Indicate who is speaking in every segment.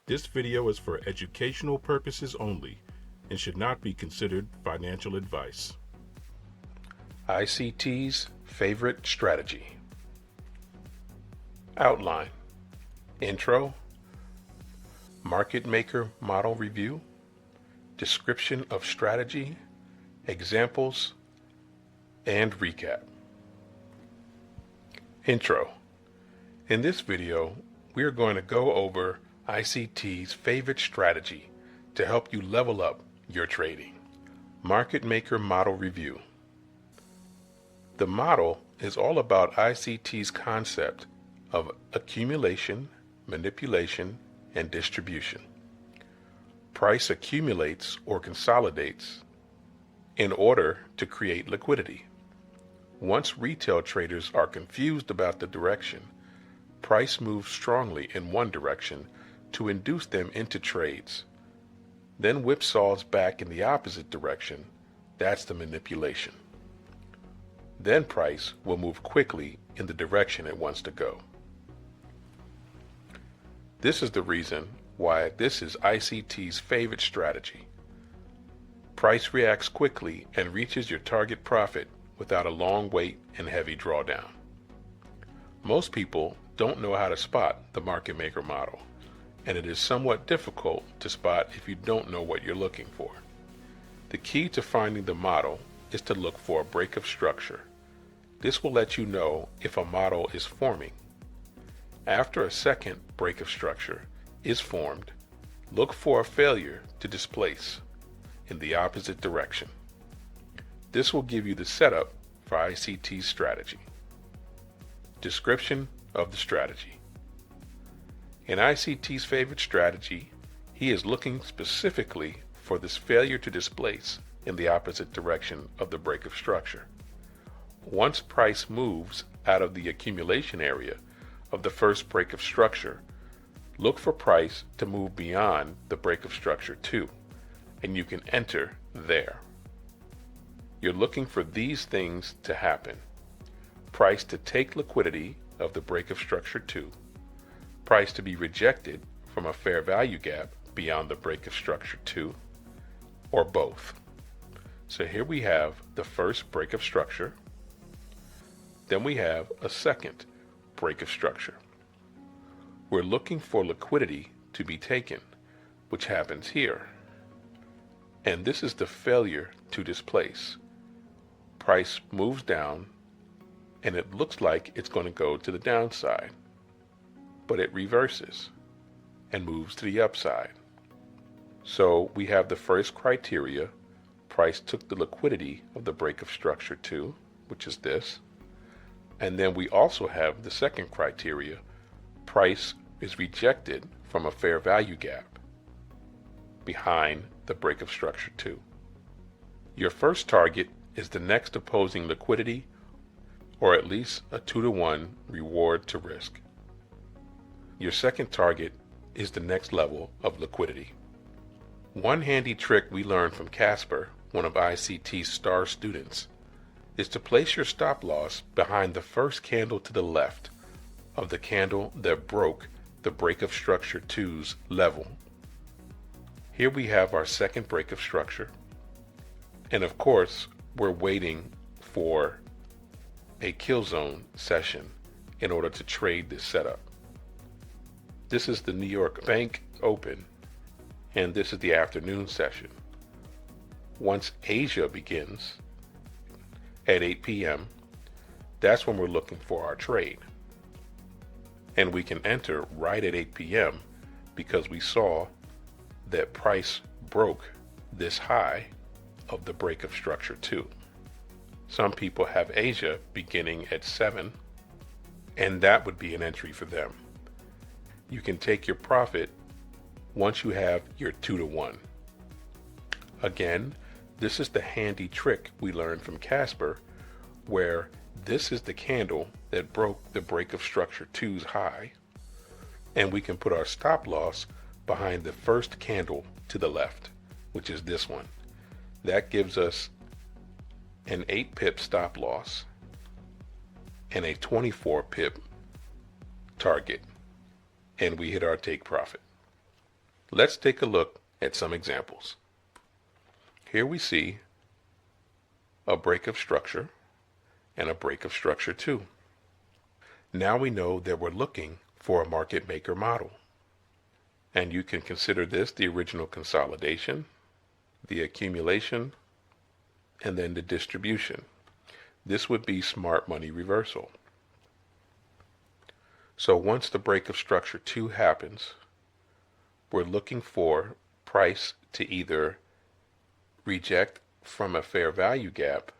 Speaker 1: This video is for educational purposes only and should not be considered financial advice. ICT's favorite strategy. Outline. Intro. Market maker model review. Description of strategy. Examples. And recap. Intro. In this video, we are going to go over ICT's favorite strategy to help you level up your trading. Market Maker Model Review. The model is all about ICT's concept of accumulation, manipulation, and distribution. Price accumulates or consolidates in order to create liquidity. Once retail traders are confused about the direction, price moves strongly in one direction to induce them into trades, then whipsaws back in the opposite direction. That's the manipulation. Then price will move quickly in the direction it wants to go. This is the reason why this is ICT's favorite strategy. Price reacts quickly and reaches your target profit without a long wait and heavy drawdown. Most people don't know how to spot the market maker model, and it is somewhat difficult to spot if you don't know what you're looking for. The key to finding the model is to look for a break of structure. This will let you know if a model is forming. After a second break of structure is formed, look for a failure to displace in the opposite direction. This will give you the setup for ICT's strategy. Description of the strategy. In ICT's favorite strategy, he is looking specifically for this failure to displace in the opposite direction of the break of structure. Once price moves out of the accumulation area of the first break of structure, look for price to move beyond the break of structure 2, and you can enter there. You're looking for these things to happen: price to take liquidity of the break of structure 2, price to be rejected from a fair value gap beyond the break of structure 2, or both. So here we have the first break of structure, then we have a second break of structure. We're looking for liquidity to be taken, which happens here. And this is the failure to displace. Price moves down, and it looks like it's going to go to the downside, but it reverses and moves to the upside. So we have the first criteria: price took the liquidity of the break of structure 2, which is this. And then we also have the second criteria: price is rejected from a fair value gap behind the break of structure 2. Your first target is the next opposing liquidity, or at least a 2-to-1 reward to risk. Your second target is the next level of liquidity. One handy trick we learned from Casper, one of ICT's star students, is to place your stop loss behind the first candle to the left of the candle that broke the break of structure 2's level. Here we have our second break of structure, and of course we're waiting for a kill zone session in order to trade this setup. This is the New York Bank Open, and this is the afternoon session. Once Asia begins at 8 p.m., that's when we're looking for our trade. And we can enter right at 8 p.m. because we saw that price broke this high of the break of structure 2. Some people have Asia beginning at 7, and that would be an entry for them. You can take your profit once you have your 2-to-1. Again, this is the handy trick we learned from Casper, where this is the candle that broke the break of structure 2's high, and we can put our stop loss behind the first candle to the left, which is this one. That gives us an 8 pip stop loss and a 24 pip target, and we hit our take profit. Let's take a look at some examples. Here we see a break of structure and a break of structure 2. Now we know that we're looking for a market maker model. And you can consider this the original consolidation, the accumulation, and then the distribution. This would be smart money reversal. So once the break of structure 2 happens, we're looking for price to either reject from a fair value gap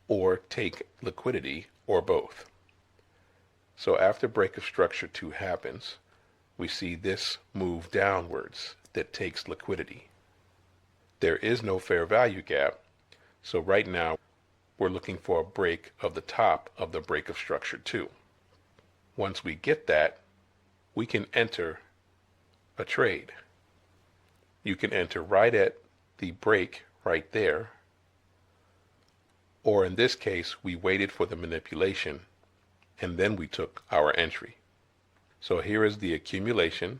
Speaker 1: or take liquidity, or both. So after break of structure 2 happens, we see this move downwards that takes liquidity. There is no fair value gap, so right now we're looking for a break of the top of the break of structure 2. Once we get that, we can enter a trade. You can enter right at the break right there, or in this case, we waited for the manipulation and then we took our entry. So here is the accumulation,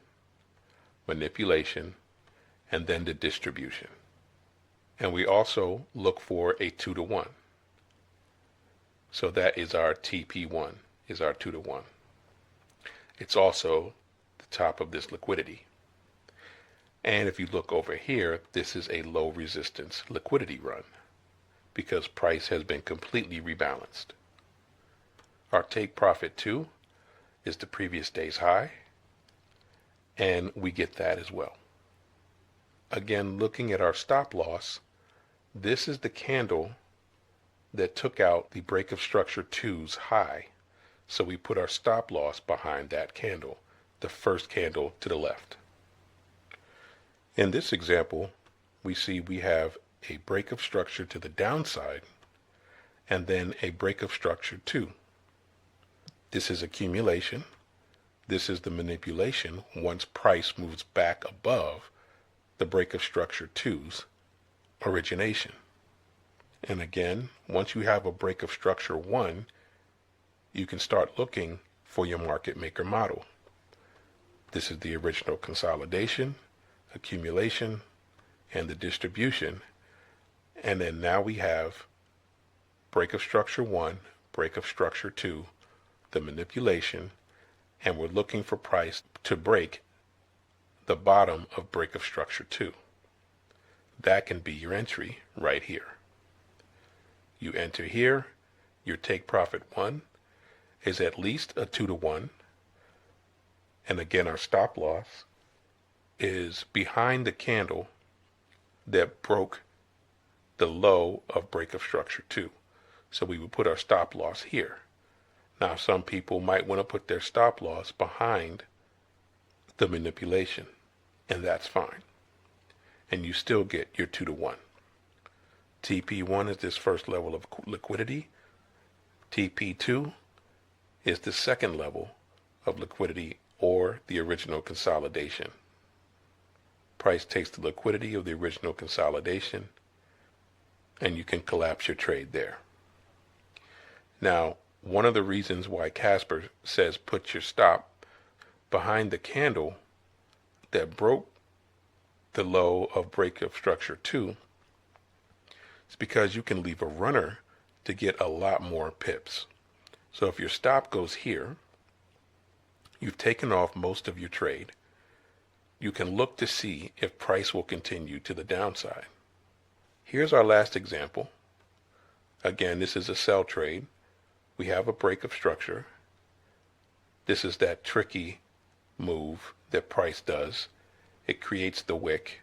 Speaker 1: manipulation, and then the distribution. And we also look for a 2-to-1. So that is our TP1, is our 2-to-1. It's also the top of this liquidity. And if you look over here, this is a low resistance liquidity run because price has been completely rebalanced. Our take profit 2 is the previous day's high, and we get that as well. Again, looking at our stop loss, this is the candle that took out the break of structure 2's high. So we put our stop loss behind that candle, the first candle to the left. In this example, we see we have a break of structure to the downside and then a break of structure 2. This is accumulation. This is the manipulation once price moves back above the break of structure 2's origination. And again, once you have a break of structure 1, you can start looking for your market maker model. This is the original consolidation, accumulation, and the distribution. And then now we have break of structure 1, break of structure 2, the manipulation, and we're looking for price to break the bottom of break of structure 2. That can be your entry right here. You enter here, your take profit 1 is at least a 2-to-1. And again, our stop loss is behind the candle that broke the low of break of structure 2. So we would put our stop loss here. Now, some people might want to put their stop loss behind the manipulation, and that's fine. And you still get your 2-to-1. TP1 is this first level of liquidity. TP2 is the second level of liquidity or the original consolidation. Price takes the liquidity of the original consolidation and you can collapse your trade there. Now, one of the reasons why Casper says put your stop behind the candle that broke the low of break of structure 2 is because you can leave a runner to get a lot more pips. So if your stop goes here, you've taken off most of your trade. You can look to see if price will continue to the downside. Here's our last example. Again, this is a sell trade. We have a break of structure. This is that tricky move that price does. It creates the wick,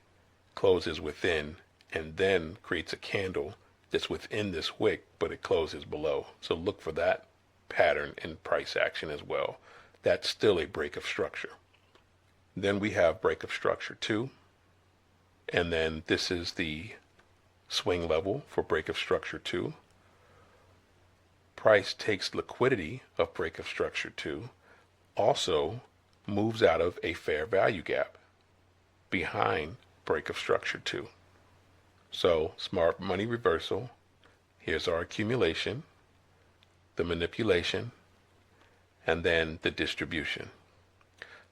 Speaker 1: closes within, and then creates a candle that's within this wick, but it closes below. So look for that pattern in price action as well. That's still a break of structure. Then we have break of structure 2, and then this is the swing level for break of structure 2. Price takes liquidity of break of structure 2, also moves out of a fair value gap behind break of structure 2. So smart money reversal. Here's our accumulation, the manipulation, and then the distribution.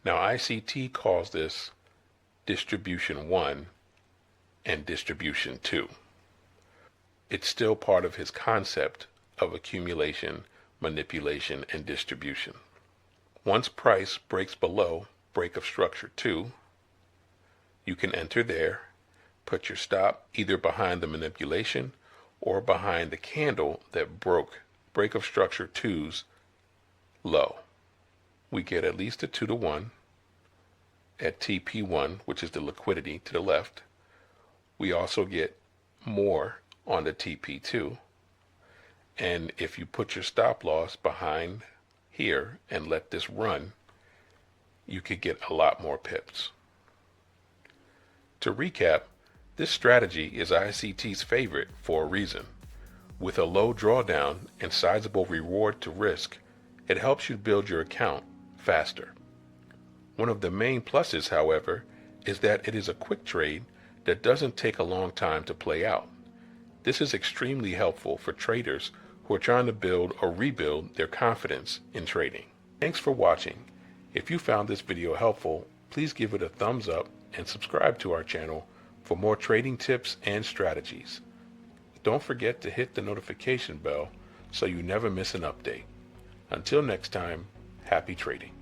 Speaker 1: Now ICT calls this distribution 1 and distribution 2. It's still part of his concept of accumulation, manipulation, and distribution. Once price breaks below break of structure 2, you can enter there, put your stop either behind the manipulation or behind the candle that broke break of structure 2's low. We get at least a 2-to-1 at TP1, which is the liquidity to the left. We also get more on the TP2. And if you put your stop loss behind here and let this run, you could get a lot more pips. To recap, this strategy is ICT's favorite for a reason. With a low drawdown and sizable reward to risk, it helps you build your account faster. One of the main pluses, however, is that it is a quick trade that doesn't take a long time to play out. This is extremely helpful for traders who are trying to build or rebuild their confidence in trading. Thanks for watching. If you found this video helpful, please give it a thumbs up and subscribe to our channel for more trading tips and strategies. Don't forget to hit the notification bell so you never miss an update. Until next time, happy trading.